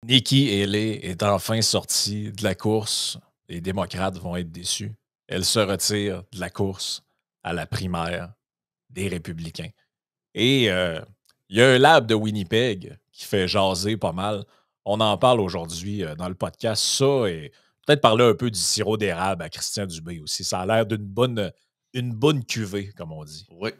Nikki Haley est enfin sortie de la course. Les démocrates vont être déçus. Elle se retire de la course à la primaire des républicains. Et il y a un lab de Winnipeg qui fait jaser pas mal. On en parle aujourd'hui dans le podcast. Ça, et peut-être parler un peu du sirop d'érable à Christian Dubé aussi. Ça a l'air une bonne cuvée, comme on dit. Oui.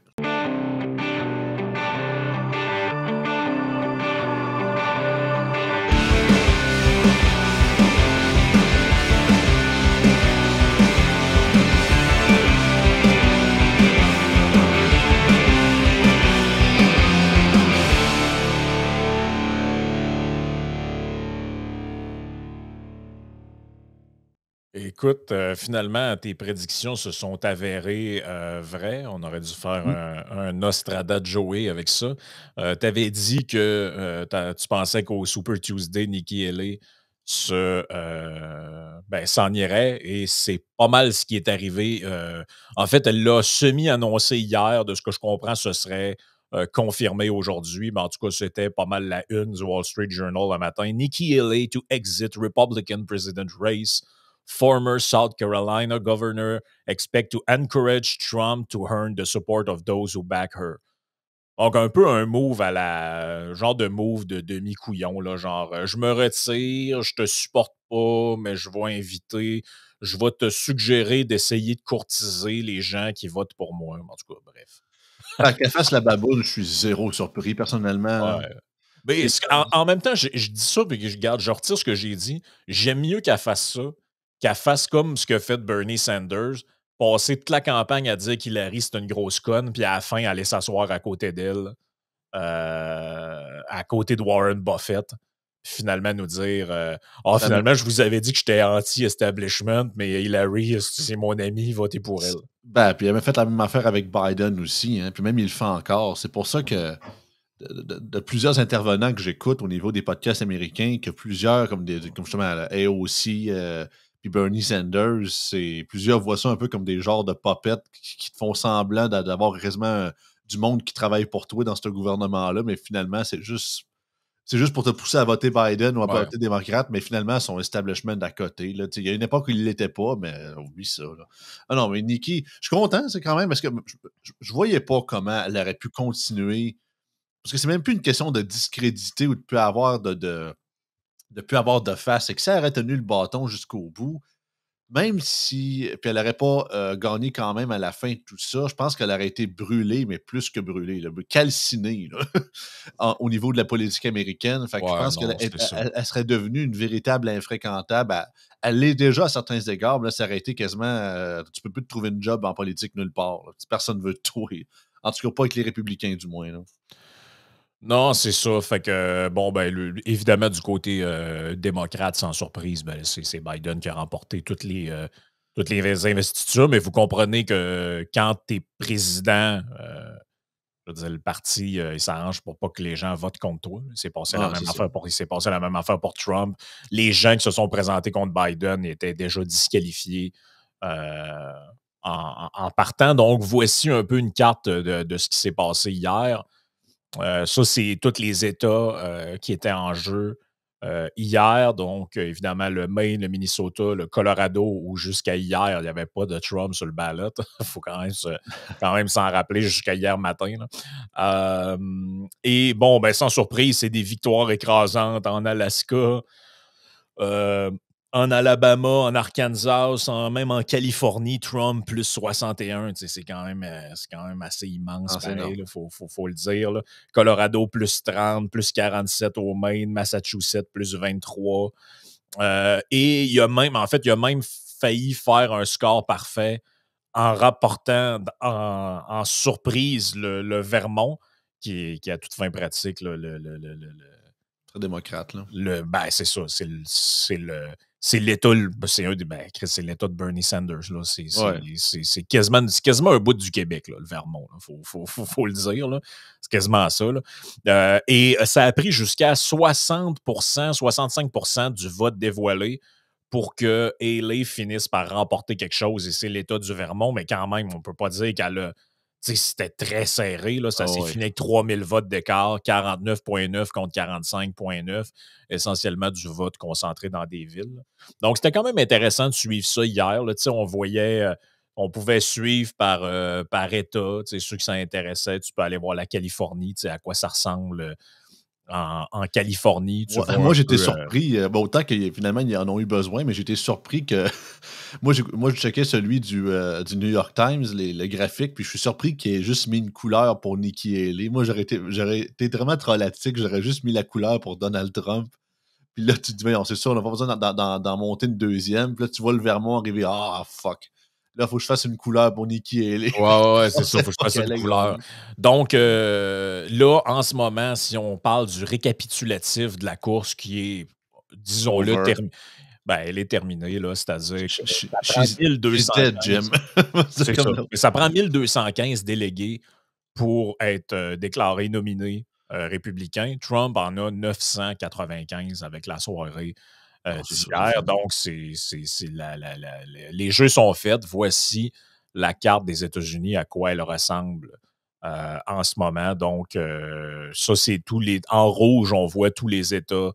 Écoute, finalement, tes prédictions se sont avérées vraies. On aurait dû faire Mmh. un Nostradamus Joey avec ça. Tu avais dit que tu pensais qu'au Super Tuesday, Nikki Haley s'en irait et c'est pas mal ce qui est arrivé. En fait, elle l'a semi-annoncé hier. De ce que je comprends, ce serait confirmé aujourd'hui. Mais en tout cas, c'était pas mal la une du Wall Street Journal le matin. Nikki Haley to exit Republican president race. Former South Carolina governor expect to encourage Trump to earn the support of those who back her. Donc, un peu un move à la. Genre de move de demi-couillon, là. Genre, je me retire, je te supporte pas, mais je vais inviter. Je vais te suggérer d'essayer de courtiser les gens qui votent pour moi. En tout cas, bref. Qu'elle fasse la baboune, je suis zéro surpris personnellement, là. Ouais. Mais Tu sais, en même temps, je dis ça, puis je retire ce que j'ai dit. J'aime mieux qu'elle fasse ça, qu'elle fasse comme ce que fait Bernie Sanders, passer toute la campagne à dire qu'Hillary, c'est une grosse conne, puis à la fin, aller s'asseoir à côté d'elle, à côté de Warren Buffett, puis finalement nous dire finalement, je vous avais dit que j'étais anti-establishment, mais Hillary, c'est mon ami, votez pour elle. puis il avait fait la même affaire avec Biden aussi, hein, puis même il le fait encore. C'est pour ça que de plusieurs intervenants que j'écoute au niveau des podcasts américains, que plusieurs, comme justement AOC, puis Bernie Sanders, plusieurs voient ça un peu comme des genres de puppets qui te font semblant d'avoir quasiment du monde qui travaille pour toi dans ce gouvernement-là, mais finalement, c'est juste pour te pousser à voter Biden ou à Ouais. voter démocrate, mais finalement, son establishment d'à côté. Là. Il y a une époque où il ne l'était pas, mais oublie ça. Là. Ah non, mais Nikki, je suis content, c'est quand même, parce que je voyais pas comment elle aurait pu continuer. Parce que c'est même plus une question de discréditer ou de plus avoir de plus avoir de face. C'est que si elle aurait tenu le bâton jusqu'au bout, même si. Puis elle n'aurait pas gagné quand même à la fin de tout ça, je pense qu'elle aurait été brûlée, mais plus que brûlée, là, calcinée là, au niveau de la politique américaine. Fait que je Ouais, pense qu'elle non, c'était ça. elle serait devenue une véritable infréquentable. Elle l'est déjà à certains égards. Là, ça aurait été quasiment. Tu peux plus te trouver une job en politique nulle part. Là. Personne ne veut te trouver. En tout cas, pas avec les républicains, du moins. Là. Non, c'est ça. Fait que, bon, ben, évidemment, du côté démocrate, sans surprise, ben, c'est Biden qui a remporté toutes les investitures, mais vous comprenez que quand tu es président, je veux dire, le parti, il s'arrange pour pas que les gens votent contre toi. Ah, c'est ça. Il s'est passé la même affaire pour Trump. Les gens qui se sont présentés contre Biden étaient déjà disqualifiés euh, en partant. Donc, voici un peu une carte de ce qui s'est passé hier. Ça, c'est tous les États qui étaient en jeu hier. Donc, évidemment, le Maine, le Minnesota, le Colorado, où jusqu'à hier, il n'y avait pas de Trump sur le ballot. Il faut quand même s'en rappeler jusqu'à hier matin. Là. Et bon, ben, sans surprise, c'est des victoires écrasantes en Alaska. Euh, en Alabama, en Arkansas, même en Californie, Trump plus 61, c'est quand même assez immense, Ah, c'est pareil, énorme. il faut le dire. Là. Colorado plus 30, plus 47 au Maine, Massachusetts plus 23. Et il a même failli faire un score parfait en rapportant en surprise le Vermont, qui a toute fin pratique là, Très démocrate, là. c'est ça, c'est l'État, c'est l'État de Bernie Sanders. Là. Ouais. C'est quasiment un bout du Québec, là, le Vermont. Il faut le dire. Là. C'est quasiment ça. Là. Et ça a pris jusqu'à 60%, 65% du vote dévoilé pour que Haley finisse par remporter quelque chose. Et c'est l'État du Vermont, mais quand même, on ne peut pas dire qu'elle a C'était très serré. Là, ça Ah s'est ouais. fini avec 3000 votes d'écart, 49,9 contre 45,9, essentiellement du vote concentré dans des villes. Donc, c'était quand même intéressant de suivre ça hier. Là. On voyait, on pouvait suivre par État. Ceux qui s'intéressaient, tu peux aller voir la Californie, à quoi ça ressemble en Californie. Tu vois Moi, un j'étais peu. surpris, autant que finalement, ils en ont eu besoin, mais j'étais surpris que moi, je checkais celui du New York Times, le graphique, puis je suis surpris qu'il ait juste mis une couleur pour Nikki Haley. Moi, j'aurais été vraiment trolatique, j'aurais juste mis la couleur pour Donald Trump. Puis là, tu te dis, voyons, c'est sûr, on n'a pas besoin d'en monter une deuxième. Puis là, tu vois le Vermont arriver, ah, fuck. Là, il faut que je fasse une couleur pour Nikki Haley. Ouais, ouais, ouais, On c'est ça, il sait faut que je pas fasse une qu'elle a couleur. gagné. Donc, là, en ce moment, si on parle du récapitulatif de la course qui est, disons-le, Over. ben, elle est terminée, là, c'est-à-dire que ça prend She's dead, 1215. Jim. C'est C'est ça. comme là. Mais ça prend 1215 délégués pour être déclaré nominé républicain. Trump en a 995 avec la soirée Ah, c'est sûr, d'hier. Donc, les jeux sont faits. Voici la carte des États-Unis, à quoi elle ressemble en ce moment. Donc, ça, c'est tous les. En rouge, on voit tous les États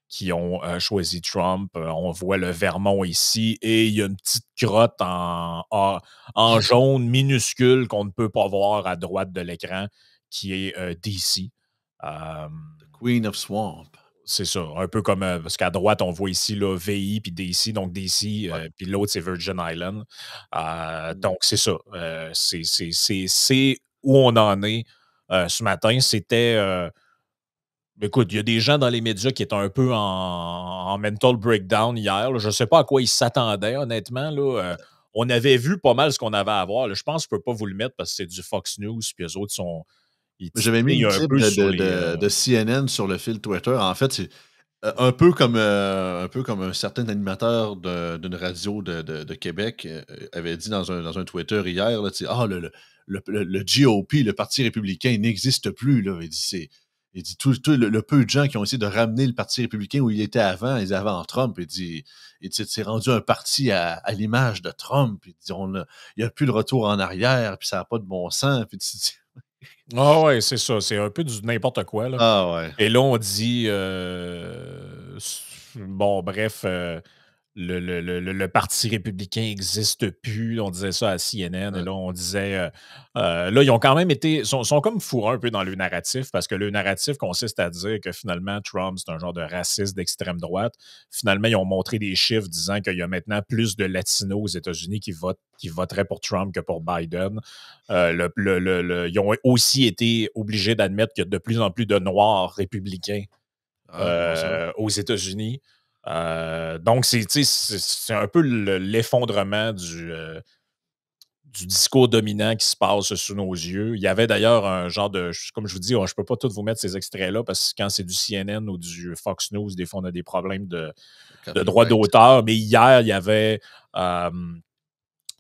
qui ont choisi Trump. On voit le Vermont ici et il y a une petite crotte en jaune minuscule qu'on ne peut pas voir à droite de l'écran qui est DC. Euh, Queen of Swamp. c'est ça, un peu comme, parce qu'à droite, on voit ici là, VI puis DC, donc DC, Ouais. puis l'autre, c'est Virgin Island. Mm. Donc, c'est ça. C'est où on en est ce matin. C'était. Écoute, il y a des gens dans les médias qui étaient un peu en mental breakdown hier. Là. Je ne sais pas à quoi ils s'attendaient, honnêtement. Là. On avait vu pas mal ce qu'on avait à voir. Là. Je pense que je ne peux pas vous le mettre parce que c'est du Fox News, puis eux autres ils J'avais mis titillent une un clip peu sur les. de CNN sur le fil Twitter. En fait, c'est un peu comme un certain animateur d'une radio de Québec avait dit dans un Twitter hier, là, tu sais, ah, le GOP, le Parti républicain, n'existe plus. Là. Il dit tout le peu de gens qui ont essayé de ramener le Parti républicain où il était avant, ils avaient en Trump. Il dit c'est rendu un parti à l'image de Trump. Il dit il n'y a plus de retour en arrière, puis ça n'a pas de bon sens. Puis tu dis, Ah ouais, c'est ça. C'est un peu du n'importe quoi. Là. ah ouais. Et là, on dit. Bon, bref. Le Parti républicain n'existe plus. On disait ça à CNN. Et Ouais. là, on disait. Là, ils ont quand même été. Sont comme fourrés un peu dans le narratif parce que le narratif consiste à dire que finalement, Trump, c'est un genre de raciste d'extrême droite. Finalement, ils ont montré des chiffres disant qu'il y a maintenant plus de Latinos aux États-Unis qui voteraient pour Trump que pour Biden. Ils ont aussi été obligés d'admettre qu'il y a de plus en plus de Noirs républicains Ah, comment ça? aux États-Unis. Donc, c'est un peu l'effondrement du discours dominant qui se passe sous nos yeux. Il y avait d'ailleurs un genre de, comme je vous dis, je ne peux pas tous vous mettre ces extraits-là parce que quand c'est du CNN ou du Fox News, des fois, on a des problèmes de droit Copyright. d'auteur. Mais hier, il y avait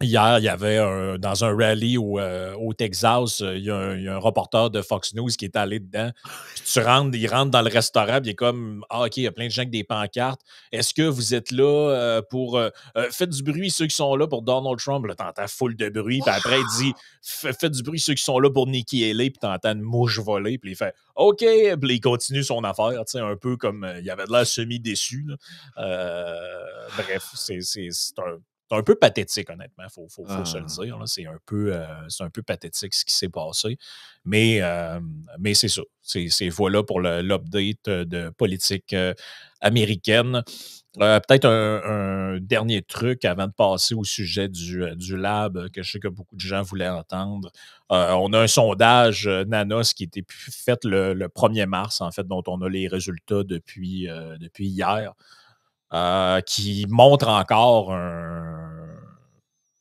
dans un rallye au Texas, il y a un reporter de Fox News qui est allé dedans. Puis il rentre dans le restaurant, puis il est comme ah, OK, il y a plein de gens avec des pancartes. Est-ce que vous êtes là pour. Faites du bruit, ceux qui sont là pour Donald Trump. Là, t'entends full de bruit. Puis après, il dit faites du bruit, ceux qui sont là pour Nikki Haley. Puis t'entends une mouche voler. Puis il fait OK. Puis il continue son affaire, un peu comme il avait de l'air semi-déçu. Là. Bref, c'est un peu pathétique, honnêtement, faut se le Ah. dire. Là. C'est un peu pathétique ce qui s'est passé. Mais c'est ça. Voilà pour l'update de politique américaine. Peut-être un dernier truc avant de passer au sujet du lab que je sais que beaucoup de gens voulaient entendre. On a un sondage Nanos qui a été fait le 1er mars, en fait, dont on a les résultats depuis hier. Qui montre encore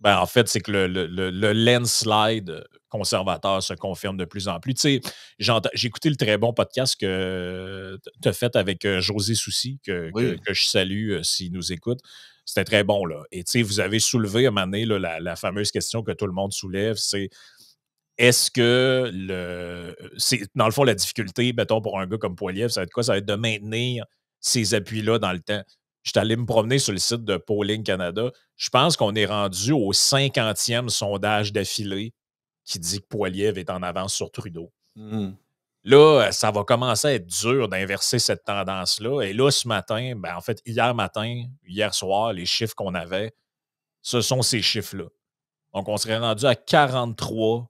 Ben, en fait, c'est que le landslide conservateur se confirme de plus en plus. Tu sais, j'ai écouté le très bon podcast que tu as fait avec José Soucy, Oui. que je salue s'il nous écoute. C'était très bon, là. Et tu sais, vous avez soulevé à un moment donné là, la fameuse question que tout le monde soulève, c'est est-ce que c'est dans le fond la difficulté, mettons, pour un gars comme Poilievre, ça va être quoi? Ça va être de maintenir ces appuis-là dans le temps. Je suis allé me promener sur le site de Polling Canada. Je pense qu'on est rendu au 50e sondage d'affilée qui dit que Poilievre est en avance sur Trudeau. Mhm. Là, ça va commencer à être dur d'inverser cette tendance-là. Et là, ce matin, en fait, hier soir, les chiffres qu'on avait, ce sont ces chiffres-là. Donc, on serait rendu à 43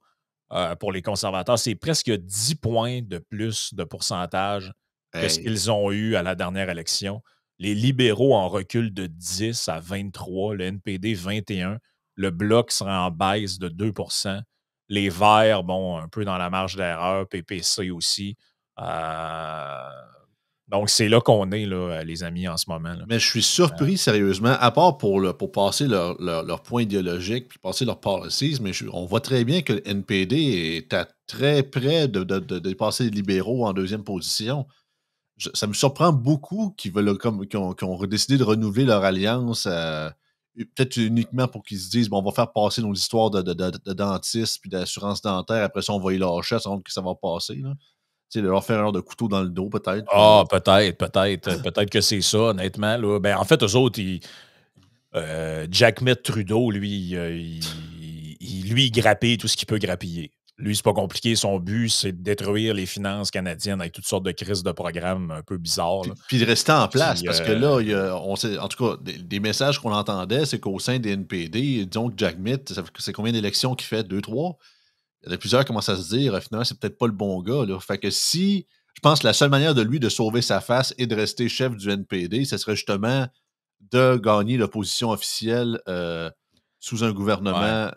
pour les conservateurs. C'est presque 10 points de plus de pourcentage que ce Hey. qu'ils ont eu à la dernière élection. Les libéraux en recul de 10 à 23, le NPD 21, le Bloc sera en baisse de 2 les Verts, un peu dans la marge d'erreur, PPC aussi. Donc, c'est là qu'on est, là, les amis, en ce moment. Là. Mais je suis surpris, sérieusement, à part pour passer leur point idéologique puis passer leurs policies, mais on voit très bien que le NPD est à très près de dépasser les libéraux en deuxième position. Ça me surprend beaucoup qu'ils ont décidé de renouveler leur alliance, peut-être uniquement pour qu'ils se disent on va faire passer nos histoires de dentistes puis d'assurance dentaire, après ça, on va y lâcher, ça montre que ça va passer. Là. Tu sais, leur faire un genre de couteau dans le dos, peut-être. Peut-être que c'est ça, honnêtement. Là. En fait, eux autres, Jack Mitt Trudeau, lui, il grappille tout ce qu'il peut grappiller. Lui, c'est pas compliqué. Son but, c'est de détruire les finances canadiennes avec toutes sortes de crises de programmes un peu bizarres. Puis de rester en place, Puis, parce que là, on sait, en tout cas, des messages qu'on entendait, c'est qu'au sein des NPD, disons que Jack Mitt, c'est combien d'élections qu'il fait? 2, 3? Il y en a plusieurs qui commencent à se dire, finalement, c'est peut-être pas le bon gars. Là. Fait que je pense que la seule manière de lui de sauver sa face et de rester chef du NPD, ce serait justement de gagner l'opposition officielle sous un gouvernement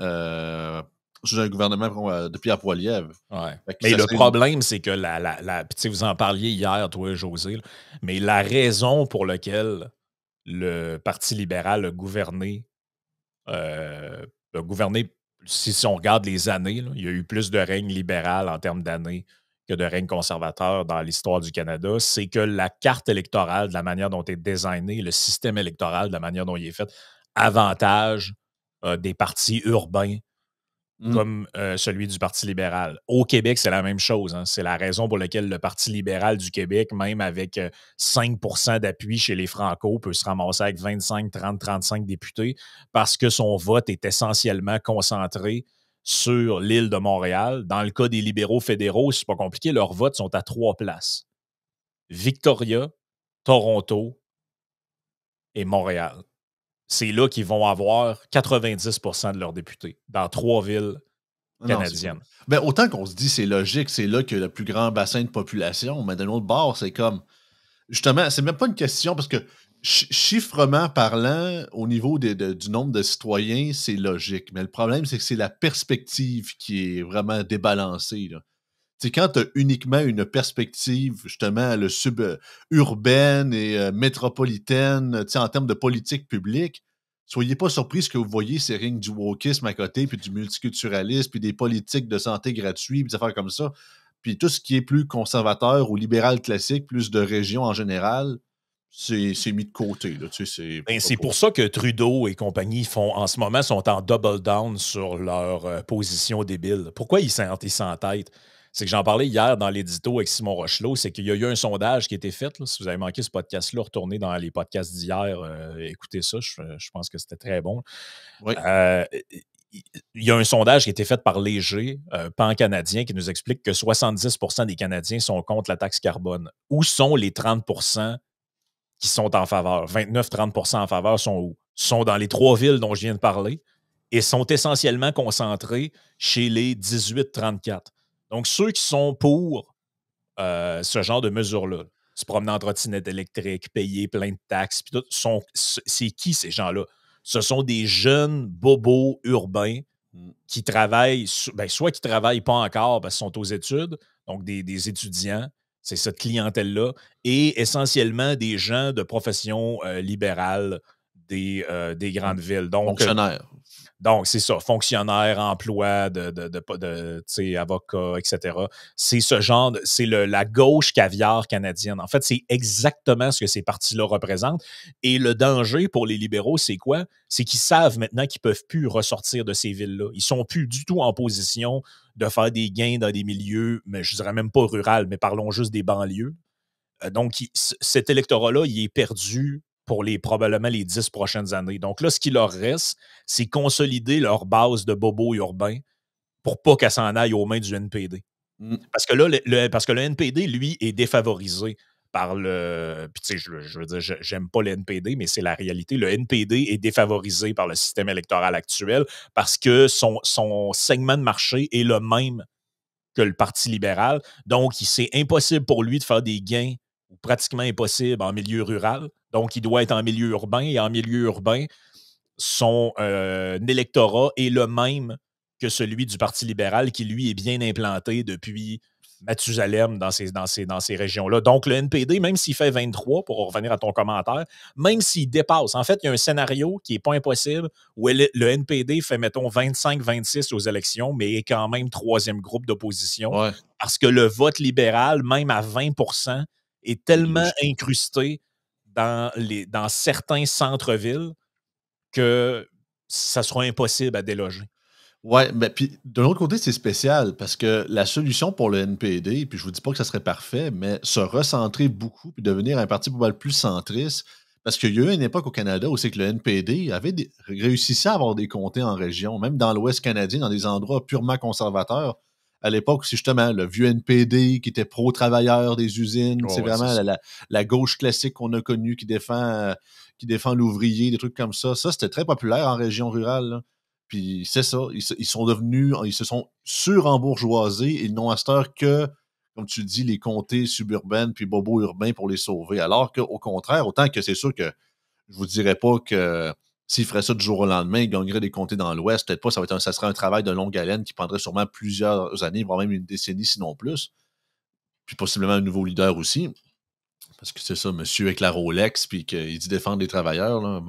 de Pierre Poilievre. Ouais. Mais le problème, c'est que vous en parliez hier, toi, José, là, mais la raison pour laquelle le Parti libéral a gouverné si on regarde les années, là, il y a eu plus de règne libéral en termes d'années que de règne conservateur dans l'histoire du Canada, c'est que la carte électorale, de la manière dont est designé, le système électoral, de la manière dont il est fait, avantage des partis urbains comme celui du Parti libéral. Au Québec, c'est la même chose. Hein. C'est la raison pour laquelle le Parti libéral du Québec, même avec 5 d'appui chez les Franco, peut se ramasser avec 25, 30, 35 députés parce que son vote est essentiellement concentré sur l'île de Montréal. Dans le cas des libéraux fédéraux, c'est pas compliqué, leurs votes sont à 3 places. Victoria, Toronto et Montréal. C'est là qu'ils vont avoir 90 de leurs députés, dans 3 villes canadienne. Ben, autant qu'on se dit c'est logique, c'est là qu'il y a le plus grand bassin de population, mais d'un autre bord, c'est comme. Justement, c'est même pas une question parce que chiffrement parlant, au niveau du nombre de citoyens, c'est logique. Mais le problème, c'est que c'est la perspective qui est vraiment débalancée. Là. Quand tu as uniquement une perspective, justement, suburbaine et métropolitaine, en termes de politique publique, soyez pas surpris que vous voyez, c'est rien que du wokisme à côté, puis du multiculturalisme, puis des politiques de santé gratuites, puis des affaires comme ça. Puis tout ce qui est plus conservateur ou libéral classique, plus de région en général, c'est mis de côté. Là, c'est pour ça que Trudeau et compagnie en ce moment sont en double down sur leur position débile. Pourquoi ils s'entêtent? C'est que j'en parlais hier dans l'édito avec Simon Rochelot, c'est qu'il y a eu un sondage qui a été fait. Là, si vous avez manqué ce podcast-là, retournez dans les podcasts d'hier, écoutez ça, je pense que c'était très bon. Oui. Il y a un sondage qui a été fait par Léger, pan-canadien, qui nous explique que 70 des Canadiens sont contre la taxe carbone. Où sont les 30 qui sont en faveur? 29-30 en faveur sont où? Sont dans les 3 villes dont je viens de parler et sont essentiellement concentrés chez les 18-34. Donc, ceux qui sont pour ce genre de mesures-là, se promener en trottinette électrique, payer plein de taxes, puis tout, c'est qui ces gens-là? Ce sont des jeunes bobos urbains qui travaillent, soit qui ne travaillent pas encore parce qu'ils sont aux études, donc des étudiants, c'est cette clientèle-là, et essentiellement des gens de profession libérale des grandes villes. Donc, fonctionnaires. Donc, c'est ça, fonctionnaire, emploi, avocat, etc. C'est ce genre, c'est la gauche caviar canadienne. En fait, c'est exactement ce que ces partis-là représentent. Et le danger pour les libéraux, c'est quoi? C'est qu'ils savent maintenant qu'ils ne peuvent plus ressortir de ces villes-là. Ils ne sont plus du tout en position de faire des gains dans des milieux, mais je ne dirais même pas rural, mais parlons juste des banlieues. Donc, cet électorat-là, il est perdu pour probablement les 10 prochaines années. Donc là, ce qui leur reste, c'est consolider leur base de bobos urbains pour pas qu'elle s'en aille aux mains du NPD. Parce que là, parce que le NPD, lui, est défavorisé par le. Puis, tu sais, je veux dire, j'aime pas le NPD, mais c'est la réalité. Le NPD est défavorisé par le système électoral actuel parce que son segment de marché est le même que le Parti libéral. Donc, c'est impossible pour lui de faire des gains, ou pratiquement impossible, en milieu rural. Donc, il doit être en milieu urbain. Et en milieu urbain, son électorat est le même que celui du Parti libéral, qui, lui, est bien implanté depuis Mathusalem dans ces régions-là. Donc, le NPD, même s'il fait 23, pour revenir à ton commentaire, même s'il dépasse, en fait, il y a un scénario qui n'est pas impossible où le NPD fait, mettons, 25-26 aux élections, mais est quand même troisième groupe d'opposition, Ouais. parce que le vote libéral, même à 20%, est tellement incrusté dans certains centres-villes que ça sera impossible à déloger. Ouais, mais puis de l'autre côté, c'est spécial parce que la solution pour le NPD, puis je vous dis pas que ça serait parfait, mais se recentrer beaucoup puis devenir un parti pas mal plus centriste, parce qu'il y a eu une époque au Canada où c'est que le NPD réussissait à avoir des comtés en région, même dans l'Ouest canadien, dans des endroits purement conservateurs. À l'époque, c'est justement le vieux NPD qui était pro-travailleurs des usines, c'est Ouais, vraiment c'est ça. la gauche classique qu'on a connue qui défend l'ouvrier, des trucs comme ça. Ça, c'était très populaire en région rurale, là. Puis c'est ça, ils sont devenus, ils se sont surembourgeoisés, ils n'ont à cette heure que, comme tu dis, les comtés suburbaines puis bobos urbains pour les sauver. Alors qu'au contraire, autant que c'est sûr que je vous dirais pas que s'ils feraient ça du jour au lendemain, ils gagneraient des comtés dans l'Ouest. Peut-être pas, ça serait un travail de longue haleine qui prendrait sûrement plusieurs années, voire même une décennie, sinon plus. Puis possiblement un nouveau leader aussi. Parce que c'est ça, monsieur avec la Rolex, puis qu'il dit défendre les travailleurs, là,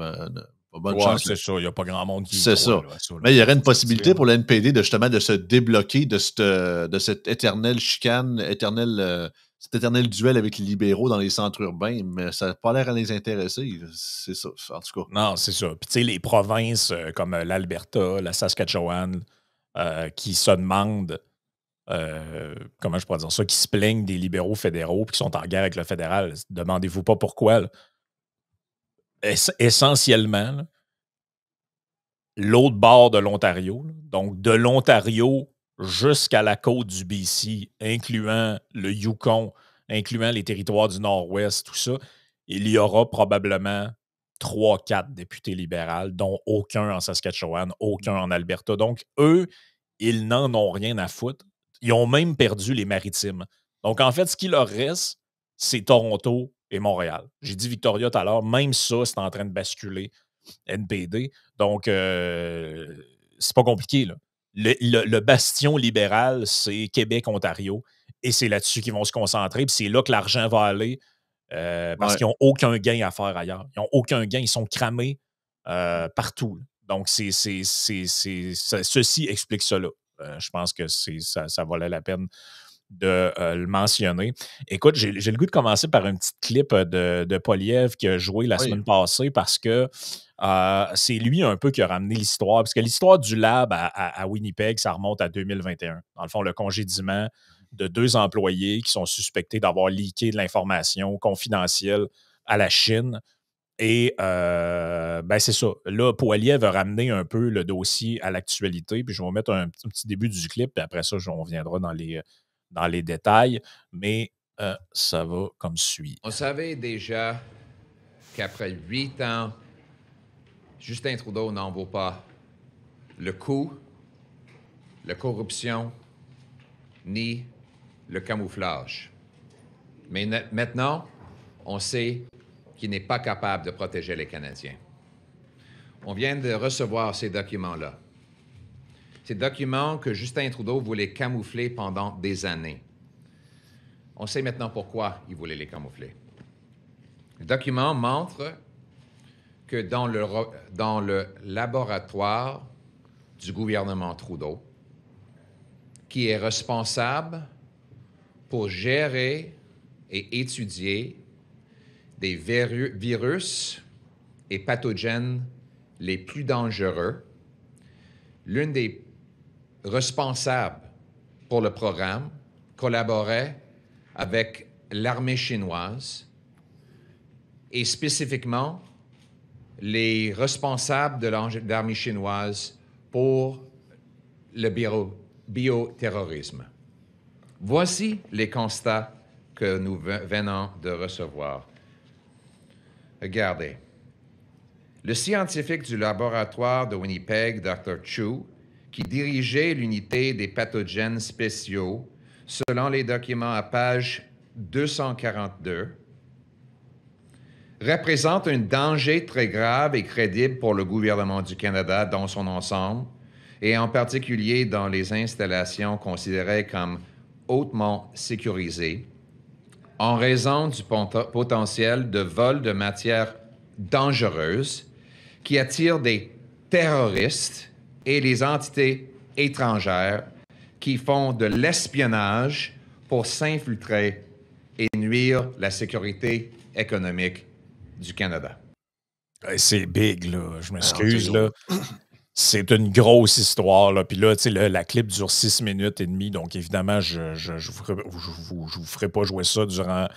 bonne Ouais, chance. c'est ça. Il n'y a pas grand monde qui y C'est croit ça. là, à ça. Là. Mais il y aurait une C'est ça, possibilité pour le NPD de justement de se débloquer de cette éternelle chicane, cet éternel duel avec les libéraux dans les centres urbains, mais ça n'a pas l'air à les intéresser. C'est ça, en tout cas. Non, c'est ça. Puis tu sais, les provinces comme l'Alberta, la Saskatchewan, qui se demandent, comment je pourrais dire ça, qui se plaignent des libéraux fédéraux puis qui sont en guerre avec le fédéral, demandez-vous pas pourquoi. Là. Essentiellement, là, l'autre bord de l'Ontario, là, donc de l'Ontario jusqu'à la côte du BC, incluant le Yukon, incluant les territoires du Nord-Ouest, tout ça, il y aura probablement 3-4 députés libéraux, dont aucun en Saskatchewan, aucun en Alberta. Donc, eux, ils n'en ont rien à foutre. Ils ont même perdu les maritimes. Donc, en fait, ce qui leur reste, c'est Toronto et Montréal. J'ai dit Victoria tout à l'heure, même ça, c'est en train de basculer NPD. Donc, c'est pas compliqué. Là. Le bastion libéral, c'est Québec-Ontario. Et c'est là-dessus qu'ils vont se concentrer. Puis c'est là que l'argent va aller parce Ouais. qu'ils n'ont aucun gain à faire ailleurs. Ils n'ont aucun gain. Ils sont cramés partout. Là. Donc, ceci explique cela. Je pense que ça valait la peine de le mentionner. Écoute, j'ai le goût de commencer par un petit clip de Poliev qui a joué la Oui. semaine passée parce que c'est lui un peu qui a ramené l'histoire. Parce que l'histoire du lab à Winnipeg, ça remonte à 2021. Dans le fond, le congédiement de 2 employés qui sont suspectés d'avoir leaké de l'information confidentielle à la Chine. Et ben c'est ça. Là, Poiliev a ramené un peu le dossier à l'actualité. Puis je vais vous mettre un petit début du clip, puis après ça, on reviendra dans les détails. Mais ça va comme suit. On savait déjà qu'après 8 ans, Justin Trudeau n'en vaut pas le coup, la corruption, ni le camouflage. Mais maintenant, on sait qu'il n'est pas capable de protéger les Canadiens. On vient de recevoir ces documents-là. Ces documents que Justin Trudeau voulait camoufler pendant des années. On sait maintenant pourquoi il voulait les camoufler. Le document montre que dans le laboratoire du gouvernement Trudeau, qui est responsable pour gérer et étudier des virus et pathogènes les plus dangereux, l'une des responsables pour le programme collaborait avec l'armée chinoise et spécifiquement les responsables de l'armée chinoise pour le bureau bioterrorisme. Voici les constats que nous venons de recevoir. Regardez. Le scientifique du laboratoire de Winnipeg, Dr. Chu, qui dirigeait l'unité des pathogènes spéciaux, selon les documents à page 242, représente un danger très grave et crédible pour le gouvernement du Canada dans son ensemble, et en particulier dans les installations considérées comme hautement sécurisées, en raison du potentiel de vol de matières dangereuses qui attirent des terroristes et les entités étrangères qui font de l'espionnage pour s'infiltrer et nuire à la sécurité économique du Canada. C'est big, là. Je m'excuse, là. C'est une grosse histoire, là. Puis là, tu sais, la clip dure 6 minutes et demie, donc évidemment, je vous ferai pas jouer ça durant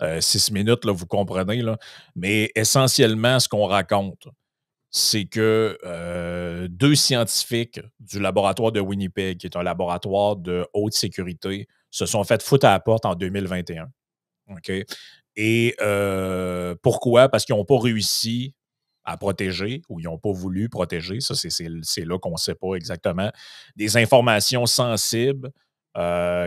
6 minutes, là, vous comprenez, là. Mais essentiellement, ce qu'on raconte, c'est que 2 scientifiques du laboratoire de Winnipeg, qui est un laboratoire de haute sécurité, se sont fait foutre à la porte en 2021. OK? Et pourquoi? Parce qu'ils n'ont pas réussi à protéger ou ils n'ont pas voulu protéger, ça c'est là qu'on ne sait pas exactement, des informations sensibles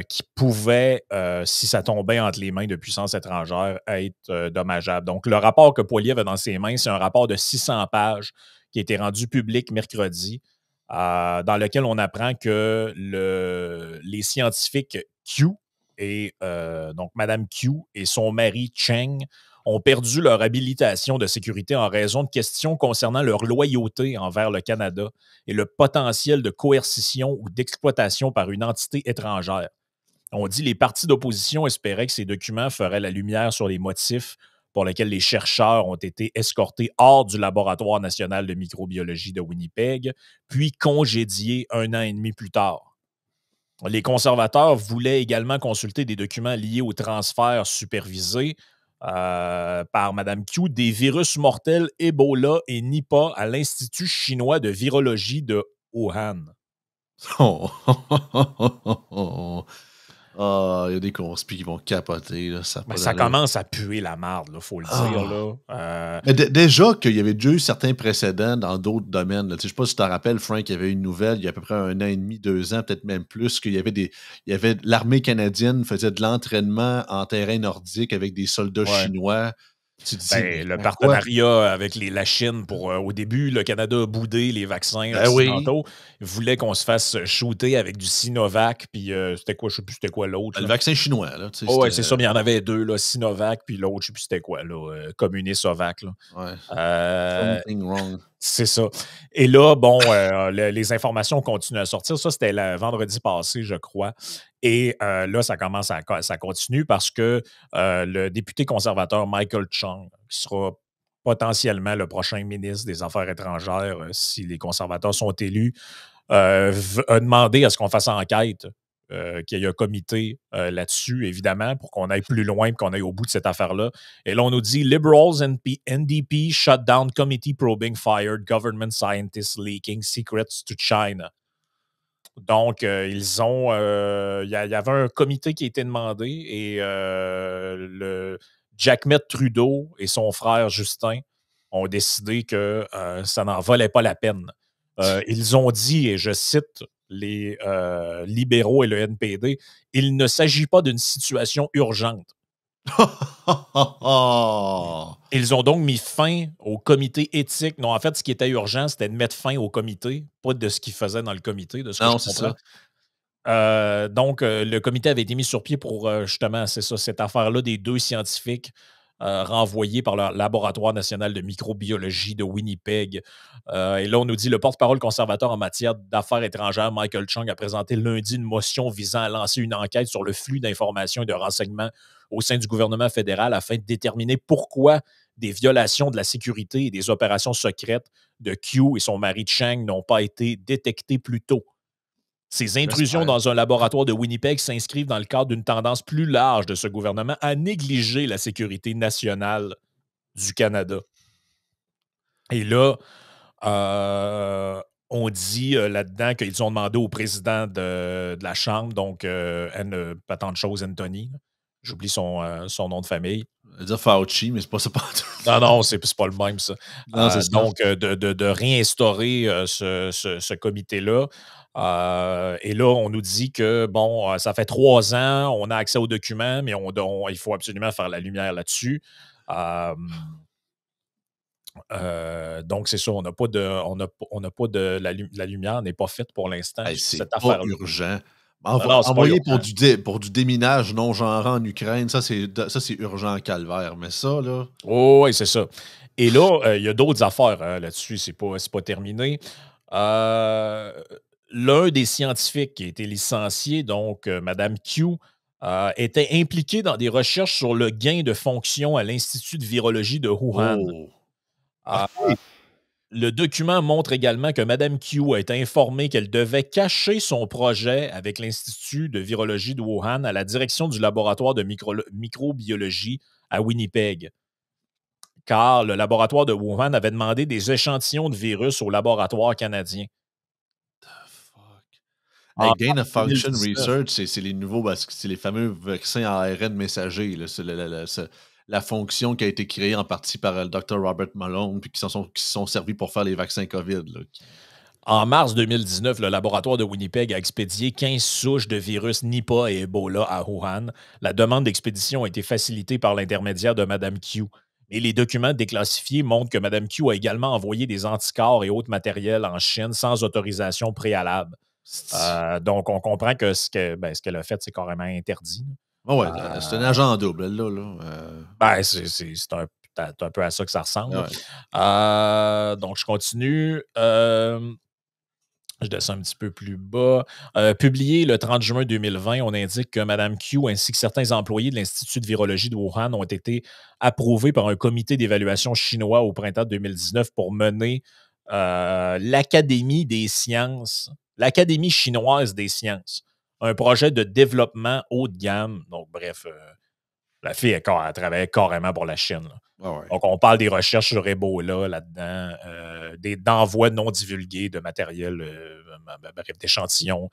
qui pouvaient, si ça tombait entre les mains de puissances étrangères, être dommageables. Donc, le rapport que Poilievre a dans ses mains, c'est un rapport de 600 pages qui a été rendu public mercredi, dans lequel on apprend que les scientifiques Q et donc Mme Q et son mari Cheng ont perdu leur habilitation de sécurité en raison de questions concernant leur loyauté envers le Canada et le potentiel de coercition ou d'exploitation par une entité étrangère. On dit que les partis d'opposition espéraient que ces documents feraient la lumière sur les motifs pour lesquels les chercheurs ont été escortés hors du Laboratoire national de microbiologie de Winnipeg, puis congédiés 1 an et demi plus tard. Les conservateurs voulaient également consulter des documents liés au transfert supervisé par Mme Q des virus mortels Ebola et Nipah à l'Institut chinois de virologie de Wuhan. Il y a des conspis qui vont capoter. Là, ça commence à puer la marde, il faut le dire. Là. Mais déjà qu'il y avait déjà eu certains précédents dans d'autres domaines. Je ne sais pas si tu te rappelles, Frank, il y avait une nouvelle il y a à peu près 1 an et demi, 2 ans, peut-être même plus, qu'il y avait l'armée canadienne faisait de l'entraînement en terrain nordique avec des soldats chinois. Le partenariat avec la Chine pour, au début, le Canada a boudé les vaccins occidentaux. Il voulait qu'on se fasse shooter avec du Sinovac, puis c'était quoi, je ne sais plus c'était quoi l'autre. Le vaccin chinois, là. Oui, c'est ça, mais il y en avait 2, là, Sinovac, puis l'autre, je ne sais plus c'était quoi, là, Communisovac. Là. Something wrong. C'est ça. Et là, bon, les informations continuent à sortir. Ça, c'était le vendredi passé, je crois. Et là, ça continue parce que le député conservateur Michael Chung, qui sera potentiellement le prochain ministre des Affaires étrangères si les conservateurs sont élus, a demandé à ce qu'on fasse enquête, qu'il y ait un comité là-dessus, évidemment, pour qu'on aille plus loin et qu'on aille au bout de cette affaire-là. Et là, on nous dit « Liberals and NDP shut down committee probing fired government scientists leaking secrets to China ». Donc, ils ont... Il y avait un comité qui a été demandé et Jackmet Trudeau et son frère Justin ont décidé que ça n'en valait pas la peine. Ils ont dit, et je cite les libéraux et le NPD, « Il ne s'agit pas d'une situation urgente. » Ils ont donc mis fin au comité éthique. Non, en fait, ce qui était urgent, c'était de mettre fin au comité, pas de ce qu'ils faisaient dans le comité, de ce que je comprends. Donc, le comité avait été mis sur pied pour, justement, c'est ça, cette affaire-là des 2 scientifiques renvoyés par le Laboratoire national de microbiologie de Winnipeg. Et là, on nous dit, le porte-parole conservateur en matière d'affaires étrangères, Michael Chung, a présenté lundi une motion visant à lancer une enquête sur le flux d'informations et de renseignements au sein du gouvernement fédéral afin de déterminer pourquoi des violations de la sécurité et des opérations secrètes de Q et son mari Cheng n'ont pas été détectées plus tôt. Ces intrusions dans un laboratoire de Winnipeg s'inscrivent dans le cadre d'une tendance plus large de ce gouvernement à négliger la sécurité nationale du Canada. Et là, On dit là-dedans qu'ils ont demandé au président de la Chambre, donc pas tant de choses, Anthony. J'oublie son nom de famille. Je vais dire Fauci, mais c'est pas ça pas tout. Non, c'est pas le même, ça. Non, c'est ça. Donc, de réinstaurer ce comité-là. Et là, on nous dit que, bon, ça fait 3 ans, on a accès aux documents, mais il faut absolument faire la lumière là-dessus. Donc, c'est ça, on n'a pas de la lumière n'est pas faite pour l'instant Hey, sur c'est cette pas affaire-là. urgent. Non, c'est pas Envoyer urgent. pour du déminage non genré en Ukraine, ça c'est urgent en calvaire. Mais ça, là. Oh, oui, c'est ça. Et là, il y a d'autres affaires là-dessus, c'est pas terminé. L'un des scientifiques qui a été licencié, donc Mme Q, était impliqué dans des recherches sur le gain de fonction à l'Institut de virologie de Wuhan. Oh. Euh, OK. Le document montre également que Mme Q a été informée qu'elle devait cacher son projet avec l'Institut de virologie de Wuhan à la direction du laboratoire de microbiologie à Winnipeg. Car le laboratoire de Wuhan avait demandé des échantillons de virus au laboratoire canadien. En Hey, Gain of Function 2019. Research, c'est les nouveaux, c'est les fameux vaccins à ARN messager. Là. C'est la fonction qui a été créée en partie par le Dr. Robert Malone, puis qui se sont servis pour faire les vaccins COVID. Là. En mars 2019, le laboratoire de Winnipeg a expédié 15 souches de virus Nipah et Ebola à Wuhan. La demande d'expédition a été facilitée par l'intermédiaire de Mme Q. Et les documents déclassifiés montrent que Mme Q a également envoyé des anticorps et autres matériels en Chine sans autorisation préalable. Donc, on comprend que ce qu'elle a fait, c'est carrément interdit. Oh ouais, c'est un agent double, là. C'est un peu à ça que ça ressemble. Ouais. Donc, je continue. Je descends un petit peu plus bas. Publié le 30 juin 2020, on indique que Mme Q ainsi que certains employés de l'Institut de virologie de Wuhan ont été approuvés par un comité d'évaluation chinois au printemps 2019 pour mener l'Académie des sciences, l'Académie chinoise des sciences, un projet de développement haut de gamme. Donc, bref, la fille, elle travaillait carrément pour la Chine. Ah ouais. Donc, on parle des recherches sur Ebola là-dedans, d'envois non divulgués de matériel, bref, d'échantillons,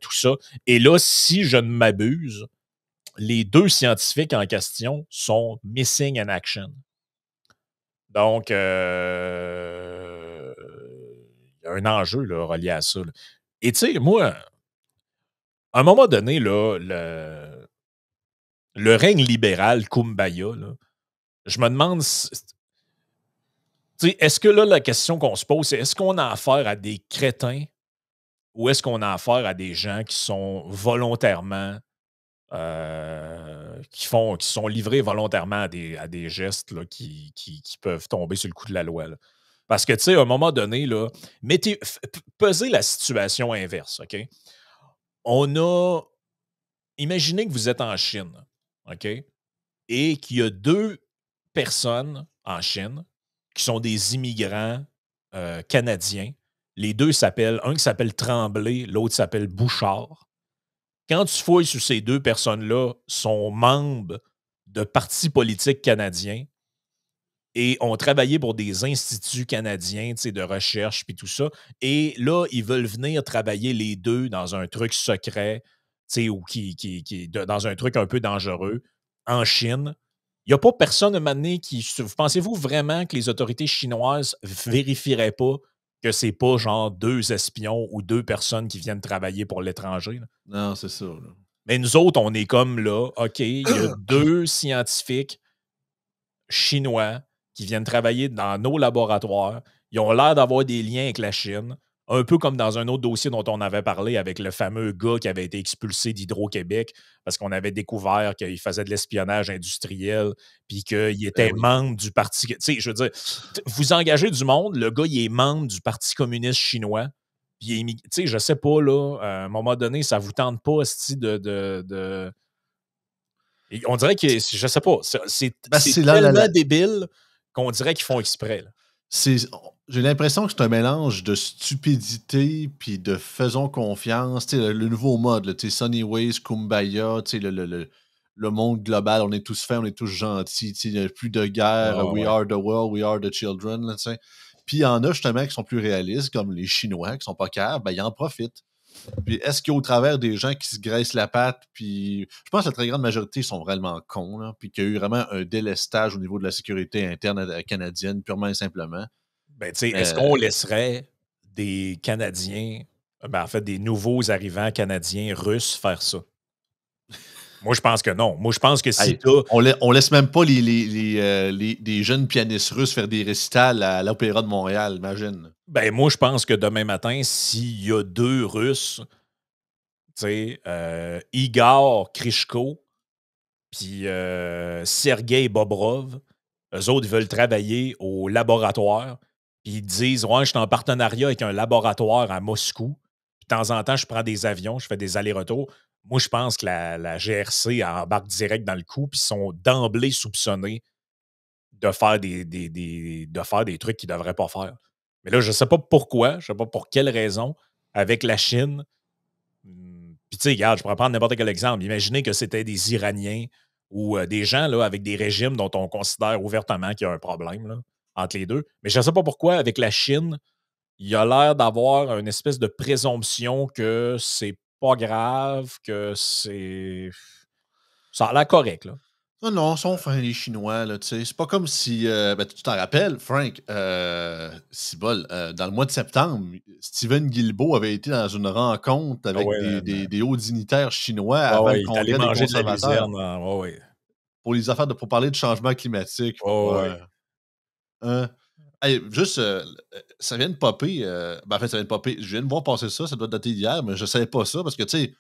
tout ça. Et là, si je ne m'abuse, les 2 scientifiques en question sont missing in action. Donc, il y a un enjeu là, relié à ça. Là. Et tu sais, moi, à un moment donné, là, le règne libéral Kumbaya, là, je me demande, est-ce que là, la question qu'on se pose, c'est est-ce qu'on a affaire à des crétins ou est-ce qu'on a affaire à des gens qui sont volontairement, qui sont livrés volontairement à des gestes là, qui peuvent tomber sur le coup de la loi? Là. Parce que, tu sais, à un moment donné, là, pesez la situation inverse, OK? Imaginez que vous êtes en Chine, OK? Et qu'il y a 2 personnes en Chine qui sont des immigrants canadiens. Les 2 s'appellent, un qui s'appelle Tremblay, l'autre s'appelle Bouchard. Quand tu fouilles sur ces 2 personnes-là, sont membres de partis politiques canadiens et ont travaillé pour des instituts canadiens de recherche puis tout ça. Et là, ils veulent venir travailler les 2 dans un truc secret ou dans un truc un peu dangereux en Chine. Il n'y a pas personne à un moment donné qui. Pensez-vous vraiment que les autorités chinoises vérifieraient pas que c'est pas genre 2 espions ou 2 personnes qui viennent travailler pour l'étranger? Là? Non, c'est ça. Là. Mais nous autres, on est comme là, OK, il y a 2 scientifiques chinois qui viennent travailler dans nos laboratoires. Ils ont l'air d'avoir des liens avec la Chine. Un peu comme dans un autre dossier dont on avait parlé avec le fameux gars qui avait été expulsé d'Hydro-Québec parce qu'on avait découvert qu'il faisait de l'espionnage industriel puis qu'il était membre du Parti... Tu sais, je veux dire, vous engagez du monde, le gars, il est membre du Parti communiste chinois. Puis, tu sais, je sais pas, là, à un moment donné, ça vous tente pas, de... Et on dirait que, je sais pas, c'est tellement débile qu'on dirait qu'ils font exprès. Là. J'ai l'impression que c'est un mélange de stupidité puis de faisons confiance. Le nouveau mode, Sunny Ways, Kumbaya, le monde global, on est tous faits, on est tous gentils. Il n'y a plus de guerre, we are the world, we are the children. Puis il y en a justement qui sont plus réalistes, comme les Chinois, qui sont pas capables, ben, ils en profitent. Puis est-ce qu'au travers des gens qui se graissent la patte, puis je pense que la très grande majorité sont vraiment cons, là, puis qu'il y a eu vraiment un délestage au niveau de la sécurité interne canadienne, purement et simplement. Ben, tu sais, est-ce qu'on laisserait des Canadiens, en fait, des nouveaux arrivants canadiens russes faire ça? Moi, je pense que non. Moi, je pense que si Hey, t'as... on laisse même pas des jeunes pianistes russes faire des récitals à l'Opéra de Montréal, imagine. Ben, moi, je pense que demain matin, s'il y a 2 Russes, tu sais, Igor Krishko puis Sergei Bobrov, eux autres, ils veulent travailler au laboratoire, puis ils disent « Ouais, je suis en partenariat avec un laboratoire à Moscou. Puis de temps en temps, je prends des avions, je fais des allers-retours. » Moi, je pense que la GRC embarque direct dans le coup, puis ils sont d'emblée soupçonnés de faire de faire des trucs qu'ils ne devraient pas faire. Mais là, je ne sais pas pourquoi, je ne sais pas pour quelle raison, avec la Chine. Puis, tu sais, regarde, je pourrais prendre n'importe quel exemple. Imaginez que c'était des Iraniens ou des gens là, avec des régimes dont on considère ouvertement qu'il y a un problème là, entre les deux. Mais je ne sais pas pourquoi, avec la Chine, il y a l'air d'avoir une espèce de présomption que c'est pas grave, que c'est. Ça a l'air correct, là. Non, non, ils sont fins, les Chinois, là, tu sais. C'est pas comme si, ben, tu t'en rappelles, Frank, cibole, dans le mois de septembre, Steven Guilbeault avait été dans une rencontre Ah avec ouais, des hauts dignitaires chinois ah avant le ouais, il est allé congrès des manger de la conservateurs luzerne. Ouais, ouais. pour les affaires pour parler de changement climatique. Ouais, ouais. Ouais. Hein? Hey, juste, ça vient de popper, ben, en fait, ça vient de popper. Je viens de voir passer ça, ça doit dater d'hier, mais je savais pas ça parce que, tu sais,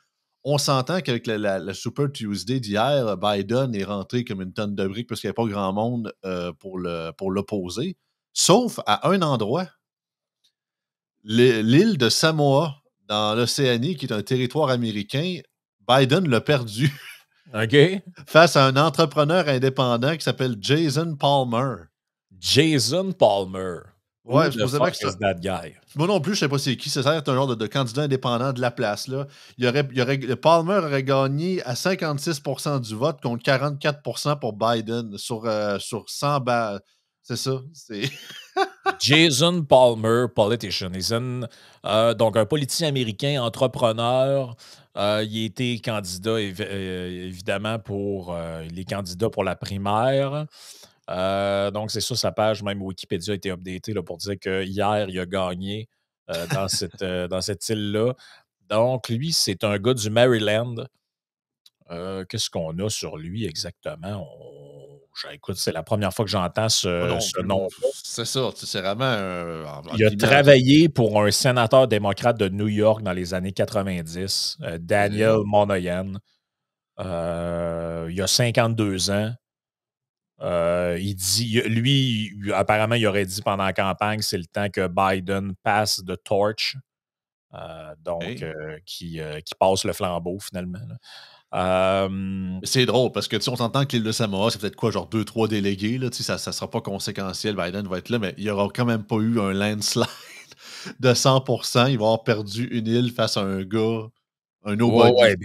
on s'entend qu'avec la Super Tuesday d'hier, Biden est rentré comme une tonne de briques parce qu'il n'y avait pas grand monde pour l'opposer. Sauf à un endroit, l'île de Samoa, dans l'Océanie, qui est un territoire américain, Biden l'a perdu OK. face à un entrepreneur indépendant qui s'appelle Jason Palmer. Jason Palmer. Ouais, Who the supposément fuck que ça. is that guy? Moi non plus, je sais pas c'est qui. C'est ça, c'est un genre de candidat indépendant de la place. Là. Le Palmer aurait gagné à 56% du vote contre 44% pour Biden sur 100 balles. C'est ça. C'est... Jason Palmer, politician. Donc, un politicien américain, entrepreneur. Il a été candidat, évidemment, pour les candidats pour la primaire. Donc, c'est ça, sa page, même Wikipédia a été updatée là, pour dire que hier, il a gagné dans cette île-là. Donc, lui, c'est un gars du Maryland. Qu'est-ce qu'on a sur lui exactement? Écoute, c'est la première fois que j'entends ce nom. C'est ça. C'est vraiment Il a travaillé pour un sénateur démocrate de New York dans les années 90, Daniel Monahan. Il a 52 ans. Il dit, lui, apparemment, il aurait dit pendant la campagne, c'est le temps que Biden passe the torch. Qui passe le flambeau finalement. C'est drôle parce que on s'entend que l'île de Samoa, c'est peut-être quoi, genre 2-3 délégués. Là, ça ne sera pas conséquentiel, Biden va être là, mais il n'y aura quand même pas eu un landslide de 100%. Il va avoir perdu une île face à un gars, un nobody. Ouais,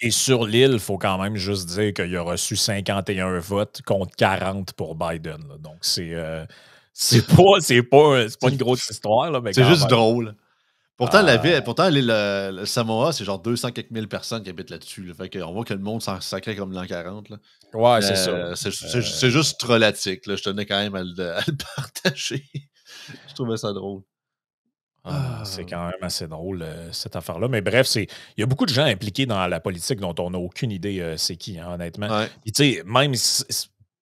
et sur l'île, il faut quand même juste dire qu'il a reçu 51 votes contre 40 pour Biden. Là. Donc, c'est pas une grosse histoire. Là, mais c'est juste même. drôle. Pourtant, le Samoa, c'est genre 200 quelques mille personnes qui habitent là-dessus. Là. Fait qu'on voit que le monde s'en sacrait comme l'an 40. Là. Ouais, c'est ça. C'est juste trolatique. Là. Je tenais quand même à le partager. Je trouvais ça drôle. C'est quand même assez drôle, cette affaire-là. Mais bref, il y a beaucoup de gens impliqués dans la politique dont on n'a aucune idée c'est qui, hein, honnêtement. Ouais. Puis, tu sais, même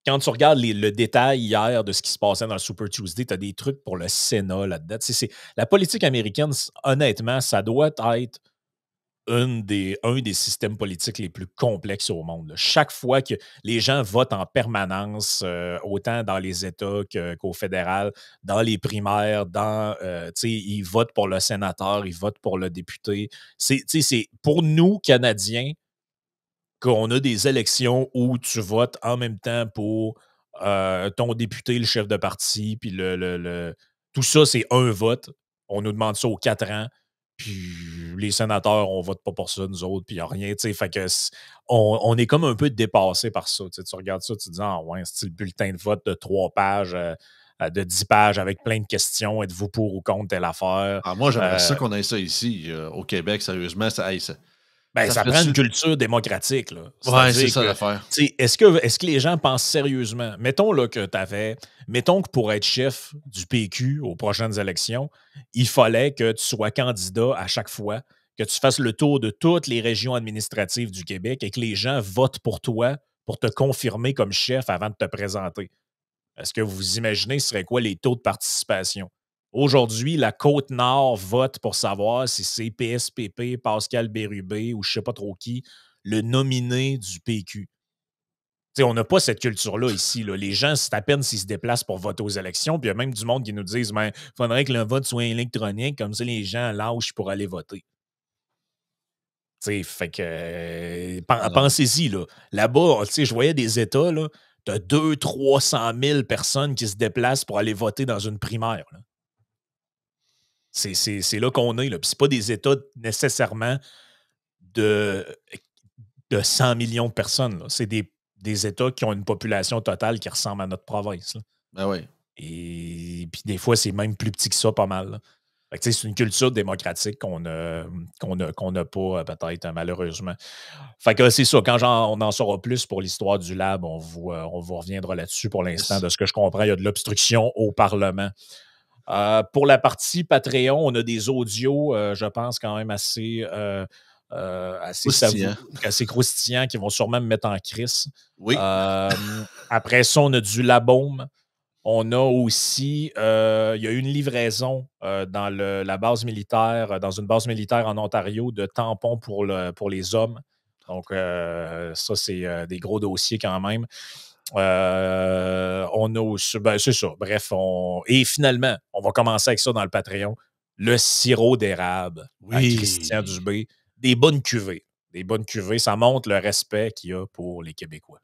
quand tu regardes le détail hier de ce qui se passait dans le Super Tuesday, tu as des trucs pour le Sénat là-dedans. La politique américaine, honnêtement, ça doit être un des systèmes politiques les plus complexes au monde. Là. Chaque fois que les gens votent en permanence, autant dans les États qu'au fédéral, dans les primaires, ils votent pour le sénateur, ils votent pour le député. C'est pour nous, Canadiens, qu'on a des élections où tu votes en même temps pour ton député, le chef de parti, puis tout ça, c'est un vote. On nous demande ça aux 4 ans. Puis les sénateurs, on vote pas pour ça, nous autres, puis il n'y a rien. Fait que on est comme un peu dépassé par ça. Tu regardes ça, tu te dis, ah ouais, c'est le bulletin de vote de 3 pages de 10 pages avec plein de questions. Êtes-vous pour ou contre telle affaire? Moi, j'aimerais ça qu'on ait ça ici, au Québec, sérieusement. Ça prend une culture démocratique. Là. Ouais, c'est ça l'affaire. Est-ce que les gens pensent sérieusement? Mettons là, mettons que pour être chef du PQ aux prochaines élections, il fallait que tu sois candidat à chaque fois, que tu fasses le tour de toutes les régions administratives du Québec et que les gens votent pour toi pour te confirmer comme chef avant de te présenter. Est-ce que vous imaginez ce serait quoi les taux de participation? Aujourd'hui, la Côte-Nord vote pour savoir si c'est PSPP, Pascal Bérubé ou je ne sais pas trop qui, le nominé du PQ. T'sais, on n'a pas cette culture-là ici. Là. Les gens, c'est à peine s'ils se déplacent pour voter aux élections. Puis il y a même du monde qui nous disent il faudrait que le vote soit électronique, comme ça les gens lâchent pour aller voter. Fait que pensez-y. Là-bas, je voyais des États, tu as 200 000 à 300 000 personnes qui se déplacent pour aller voter dans une primaire. Là. C'est là qu'on est. Là. Puis c'est pas des États nécessairement de 100 millions de personnes. Là. C'est des États qui ont une population totale qui ressemble à notre province. Là. Ben oui. Et puis des fois, c'est même plus petit que ça, pas mal. Là. Fait que, c'est une culture démocratique qu'on n'a pas, peut-être, malheureusement. Fait que c'est ça. Quand on en saura plus pour l'histoire du lab, on vous reviendra là-dessus. Pour l'instant, de ce que je comprends, il y a de l'obstruction au Parlement. Pour la partie Patreon, on a des audios, je pense, quand même assez croustillants qui vont sûrement me mettre en crise. Oui. Après ça, on a du Labaume. On a aussi, il y a eu une livraison dans la base militaire, dans une base militaire en Ontario de tampons pour les hommes. Donc, ça, c'est des gros dossiers quand même. On a aussi, c'est ça. Bref, et finalement, on va commencer avec ça dans le Patreon. Le sirop d'érable à Christian Dubé. Des bonnes cuvées. Ça montre le respect qu'il y a pour les Québécois.